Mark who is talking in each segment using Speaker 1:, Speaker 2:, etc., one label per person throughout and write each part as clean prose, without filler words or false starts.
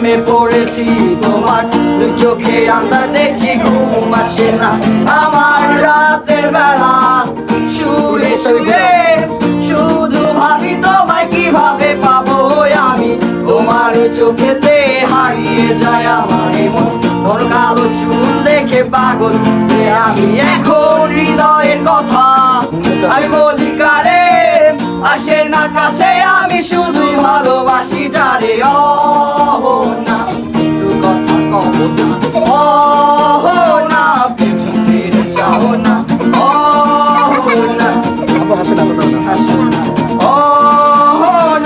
Speaker 1: প্রেমে পড়েছি তোমার দুই চোখে আন্ধার দেখি ঘুম আসে না আমার রাতের বেলা শুয়ে শুয়ে শুধু ভাবি তোমায় কিভাবে পাবো আমি তোমার চোখেতে হারিয়ে যায় আমার মন তোর কালো চুল দেখে পাগল যে আমি এখন হৃদয়ের কথা আমি বলি কারে আসে না কাছে আমি শুধু ভালোবাসি যারে না একটু কথা কব না পেছন ফিরে যাও না না হাসো না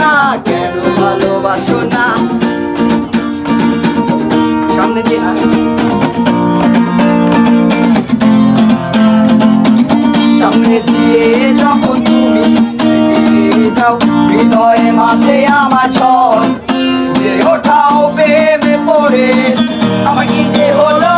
Speaker 1: না কেন ভালোবাসো না সামনে দিয়ে সামনে দিয়ে যখন তুমি যাও হৃদয়ে মাঝে আমার ঝড় যে ওঠাও প্রেমে পড়ে আমার কি যে হলো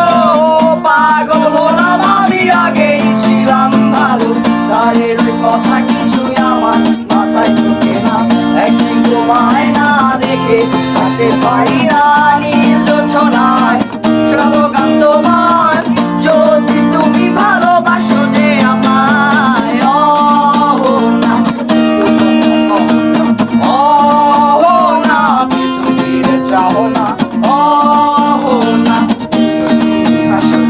Speaker 1: পাগল হলাম আমি আগেই ছিলাম ভালো তারের কথা কিছুই আমার মাথায় ঢুকে না একদিন তোমায় না দেখে থাকতে পারি না নির্জনায় শ্রাব গান তোমার যদি তুমি ভালোবাসো যে আমায় না পেছন ফিরে যাও না না হাসো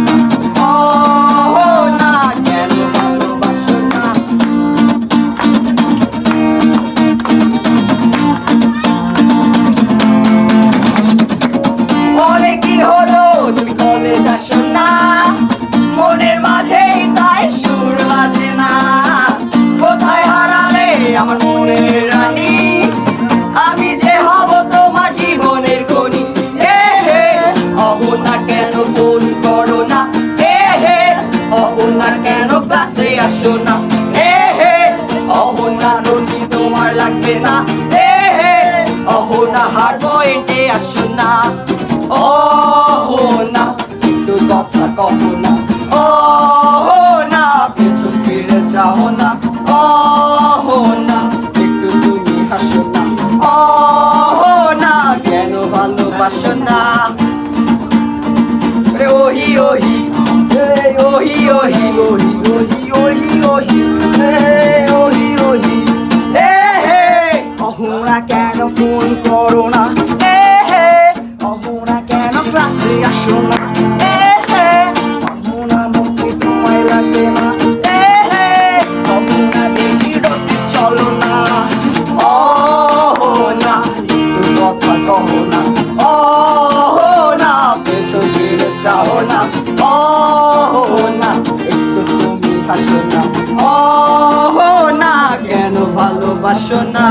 Speaker 1: না কেন ভালোবাসো না অনেকদিন হলো তুমি কলেজ আসো না মনের মাঝেই তাই সুর বাজে না কোথায় হারালে আমার মনের রানী আমি যে হব তোমার জীবনের খনি অহনা কেন ফোন করো না অহনা কেন ক্লাসে আসো না অহনা রোজি তোমার লাগবে না অহনা হার পয়েন্টে আসো না না একটু কথা কহ না না পেছন ফিরে যাও না না একটু তুমি হাসো না না কেন ভালোবাসো না ওহি ওহি ওহি ওহি ওহি ওহি ওহি ওহি ওহি ওহি অহনা কেন ফোন করো না অহনা কেন ক্লাসে আসো না অহনা মুখে তোমায় লাগবে না অহনা দেখি রোদে চলো না না একটু কথা কহো না না পেছন ফিরে যাও না না একটু তুমি হাসো না না কেন ভালোবাসো না